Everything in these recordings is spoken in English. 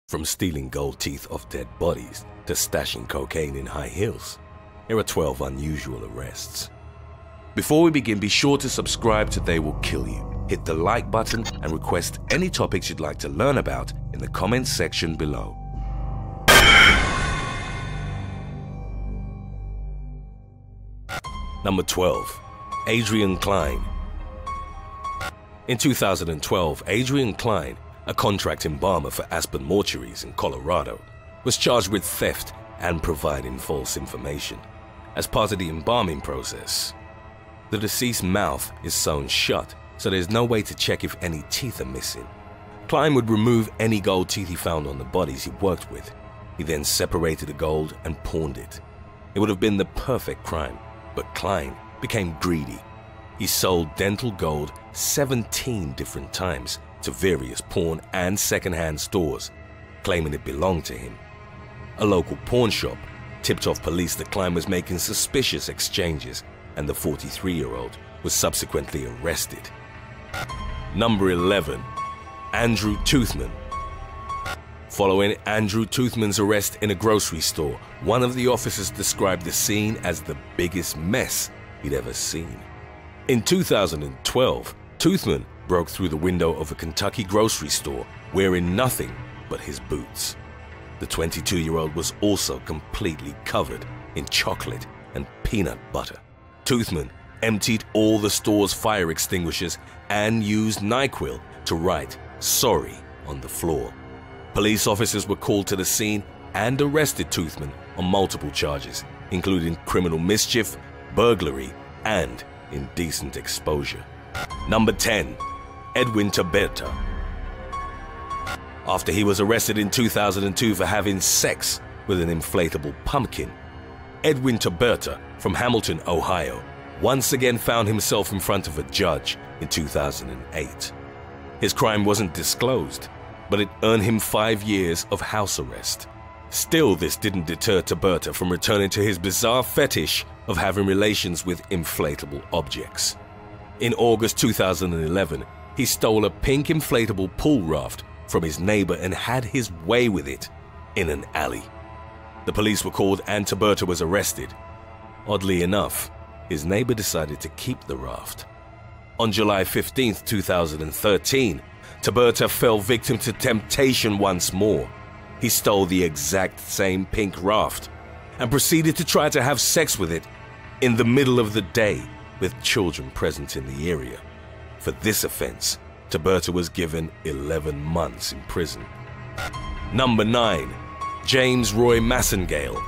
From stealing gold teeth off dead bodies to stashing cocaine in high heels, here are 12 unusual arrests. Before we begin, be sure to subscribe to They Will Kill You. Hit the like button and request any topics you'd like to learn about in the comments section below. Number 12. Adrian Kline. In 2012, Adrian Kline, a contract embalmer for Aspen Mortuaries in Colorado, was charged with theft and providing false information. As part of the embalming process, the deceased's mouth is sewn shut, so there's no way to check if any teeth are missing. Kline would remove any gold teeth he found on the bodies he worked with. He then separated the gold and pawned it. It would have been the perfect crime, but Kline became greedy. He sold dental gold 17 different times to various pawn and second-hand stores, claiming it belonged to him. A local pawn shop tipped off police that Kline was making suspicious exchanges, and the 43-year-old was subsequently arrested. Number 11. Andrew Toothman. Following Andrew Toothman's arrest in a grocery store, one of the officers described the scene as the biggest mess he'd ever seen. In 2012, Toothman broke through the window of a Kentucky grocery store wearing nothing but his boots. The 22-year-old was also completely covered in chocolate and peanut butter. Toothman emptied all the store's fire extinguishers and used NyQuil to write "sorry" on the floor. Police officers were called to the scene and arrested Toothman on multiple charges, including criminal mischief, burglary, and indecent exposure. Number 10. Edwin Tobergta. After he was arrested in 2002 for having sex with an inflatable pumpkin, Edwin Tobergta from Hamilton, Ohio, once again found himself in front of a judge in 2008. His crime wasn't disclosed, but it earned him 5 years of house arrest. Still, this didn't deter Tobergta from returning to his bizarre fetish of having relations with inflatable objects. In August 2011, he stole a pink inflatable pool raft from his neighbor and had his way with it in an alley. The police were called and Tobergta was arrested. Oddly enough, his neighbor decided to keep the raft. On July 15, 2013, Tobergta fell victim to temptation once more. He stole the exact same pink raft and proceeded to try to have sex with it in the middle of the day with children present in the area. For this offense, Tobergta was given 11 months in prison. Number 9. James Roy Massengale.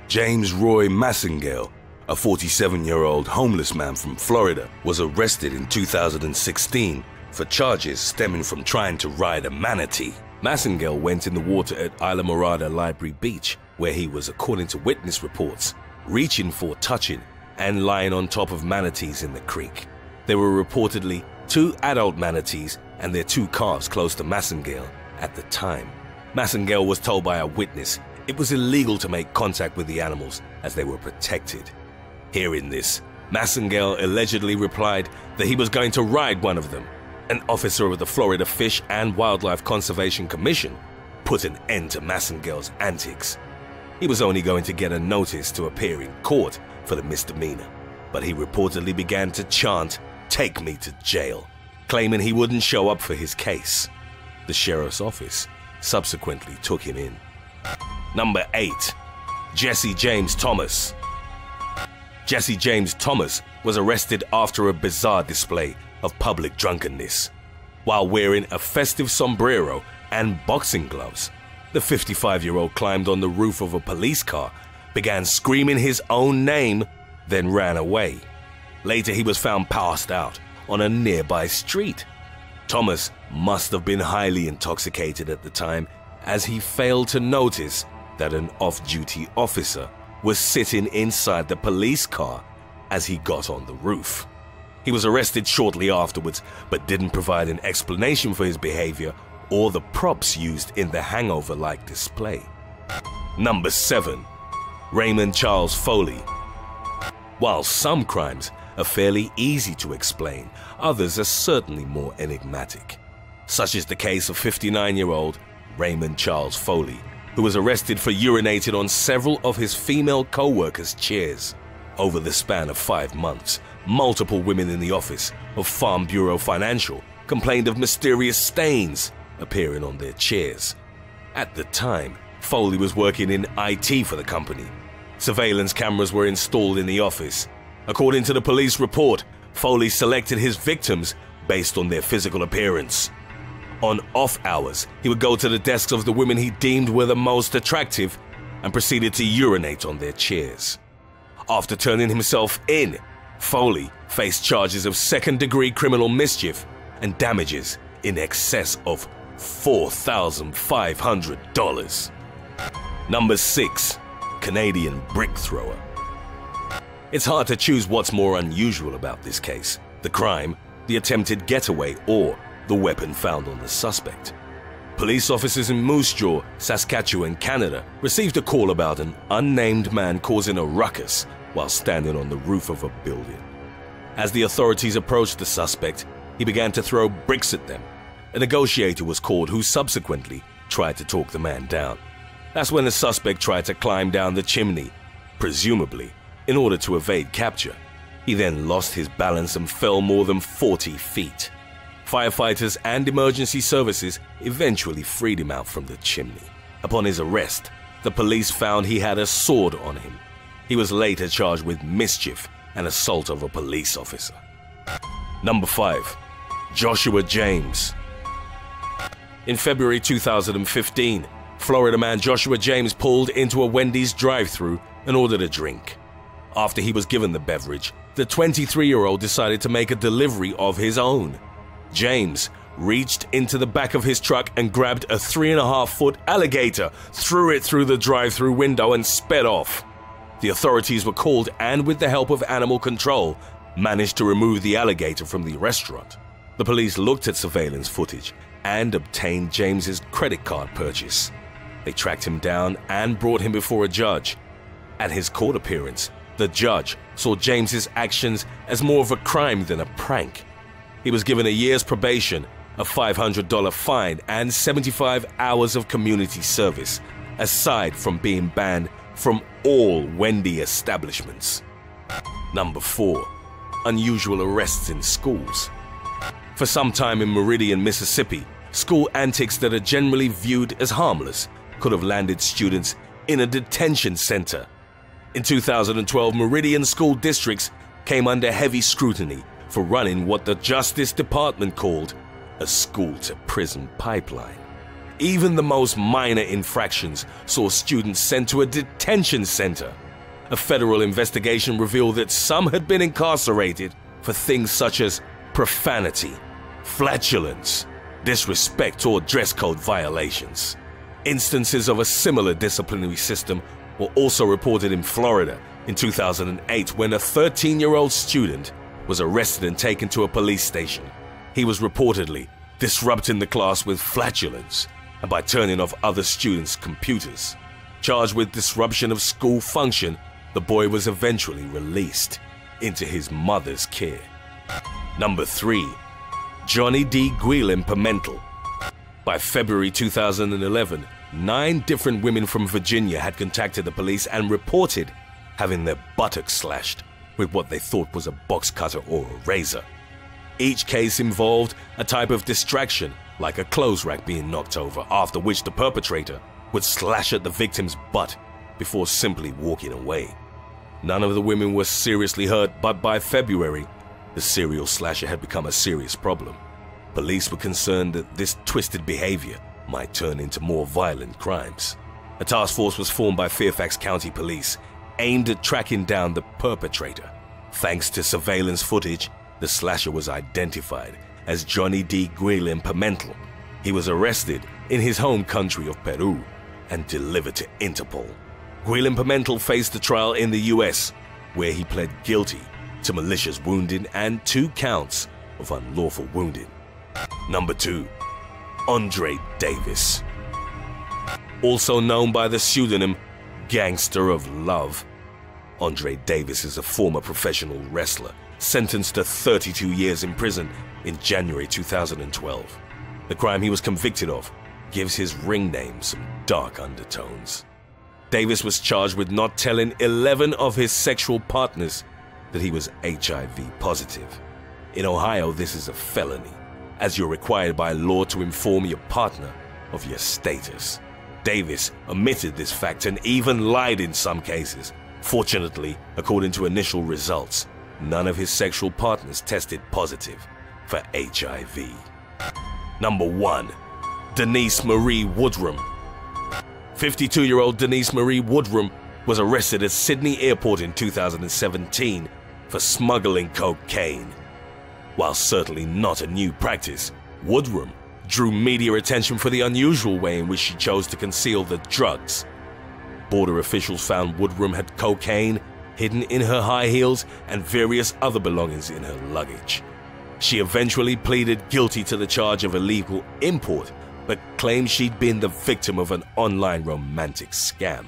James Roy Massengale, a 47-year-old homeless man from Florida, was arrested in 2016 for charges stemming from trying to ride a manatee. Massengale went in the water at ISLAMORADA Library Beach, where he was, according to witness reports, reaching for, touching, and lying on top of manatees in the creek. There were reportedly 2 adult manatees and their 2 calves close to Massengale at the time. Massengale was told by a witness it was illegal to make contact with the animals as they were protected. Hearing this, Massengale allegedly replied that he was going to ride one of them. An officer of the Florida Fish and Wildlife Conservation Commission put an end to Massengale's antics. He was only going to get a notice to appear in court for the misdemeanor, but he reportedly began to chant, "Take me to jail," claiming he wouldn't show up for his case. The sheriff's office subsequently took him in. Number 8. Jesse James Thomas. Jesse James Thomas was arrested after a bizarre display of public drunkenness. While wearing a festive sombrero and boxing gloves, the 55-year-old climbed on the roof of a police car, began screaming his own name, then ran away. Later, he was found passed out on a nearby street. Thomas must have been highly intoxicated at the time, as he failed to notice that an off-duty officer was sitting inside the police car as he got on the roof. He was arrested shortly afterwards, but didn't provide an explanation for his behavior or the props used in the hangover-like display. Number 7. Raymond Charles Foley. While some crimes are fairly easy to explain, others are certainly more enigmatic. Such is the case of 59-year-old Raymond Charles Foley, who was arrested for urinating on several of his female co-workers' chairs. Over the span of 5 months, multiple women in the office of Farm Bureau Financial complained of mysterious stains appearing on their chairs. At the time, Foley was working in IT for the company. Surveillance cameras were installed in the office. According to the police report, Foley selected his victims based on their physical appearance. On off hours, he would go to the desks of the women he deemed were the most attractive and proceeded to urinate on their chairs. After turning himself in, Foley faced charges of second-degree criminal mischief and damages in excess of $4,500. Number 6. Canadian brick thrower. It's hard to choose what's more unusual about this case: the crime, the attempted getaway, or the weapon found on the suspect. Police officers in Moose Jaw, Saskatchewan, Canada, received a call about an unnamed man causing a ruckus while standing on the roof of a building. As the authorities approached the suspect, he began to throw bricks at them. A negotiator was called who subsequently tried to talk the man down. That's when the suspect tried to climb down the chimney, presumably in order to evade capture. He then lost his balance and fell more than 40 feet. Firefighters and emergency services eventually freed him out from the chimney. Upon his arrest, the police found he had a sword on him. He was later charged with mischief and assault of a police officer. Number 5. Joshua James. In February 2015, Florida man Joshua James pulled into a Wendy's drive-thru and ordered a drink. After he was given the beverage, the 23-year-old decided to make a delivery of his own. James reached into the back of his truck and grabbed a 3.5-foot alligator, threw it through the drive-thru window and sped off. The authorities were called and, with the help of animal control, managed to remove the alligator from the restaurant. The police looked at surveillance footage and obtained James's credit card purchase. They tracked him down and brought him before a judge. At his court appearance, the judge saw James's actions as more of a crime than a prank. He was given a year's probation, a $500 fine, and 75 hours of community service, aside from being banned from all Wendy establishments. Number 4. Unusual arrests in schools. For some time in Meridian, Mississippi, school antics that are generally viewed as harmless could have landed students in a detention center. In 2012, Meridian school districts came under heavy scrutiny for running what the Justice Department called a school-to-prison pipeline. Even the most minor infractions saw students sent to a detention center. A federal investigation revealed that some had been incarcerated for things such as profanity, flatulence, disrespect, or dress code violations. Instances of a similar disciplinary system were also reported in Florida in 2008 when a 13-year-old student was arrested and taken to a police station. He was reportedly disrupting the class with flatulence and by turning off other students' computers. Charged with disruption of school function, the boy was eventually released into his mother's care. Number 3. Johnny D. Guillen Pimentel. By February 2011, 9 different women from Virginia had contacted the police and reported having their buttocks slashed with what they thought was a box cutter or a razor. Each case involved a type of distraction, like a clothes rack being knocked over, after which the perpetrator would slash at the victim's butt before simply walking away. None of the women were seriously hurt, but by February, the serial slasher had become a serious problem. Police were concerned that this twisted behavior might turn into more violent crimes. A task force was formed by Fairfax County Police, aimed at tracking down the perpetrator. Thanks to surveillance footage, the slasher was identified as Johnny D. Guillen Pimentel. He was arrested in his home country of Peru and delivered to Interpol. Guillen Pimentel faced a trial in the US, where he pled guilty to malicious wounding and 2 counts of unlawful wounding. Number 2. Andre Davis. Also known by the pseudonym Gangster of Love, Andre Davis is a former professional wrestler sentenced to 32 years in prison in January 2012. The crime he was convicted of: gives his ring name some dark undertones. Davis was charged with not telling 11 of his sexual partners that he was HIV positive. In Ohio, this is a felony, as you're required by law to inform your partner of your status. Davis omitted this fact and even lied in some cases. Fortunately, according to initial results, none of his sexual partners tested positive for HIV. Number 1. Denise Marie Woodrum. 52-year-old Denise Marie Woodrum was arrested at Sydney Airport in 2017 for smuggling cocaine. While certainly not a new practice, Woodrum drew media attention for the unusual way in which she chose to conceal the drugs. Border officials found Woodrum had cocaine hidden in her high heels and various other belongings in her luggage. She eventually pleaded guilty to the charge of illegal import, but claimed she'd been the victim of an online romantic scam.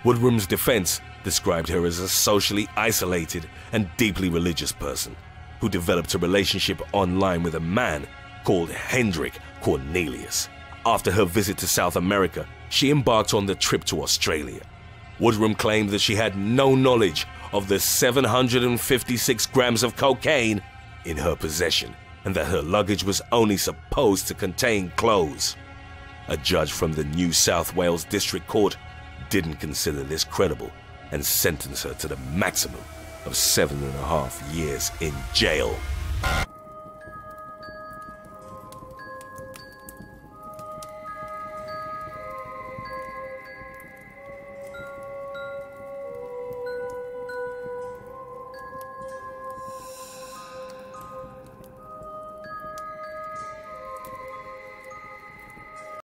Woodrum's defense described her as a socially isolated and deeply religious person who developed a relationship online with a man called HENDRIK Cornelius. After her visit to South America, she embarked on the trip to Australia. Woodrum claimed that she had no knowledge of the 756 grams of cocaine in her possession, and that her luggage was only supposed to contain clothes. A judge from the New South Wales District Court didn't consider this credible and sentenced her to the maximum of 7.5 years in jail.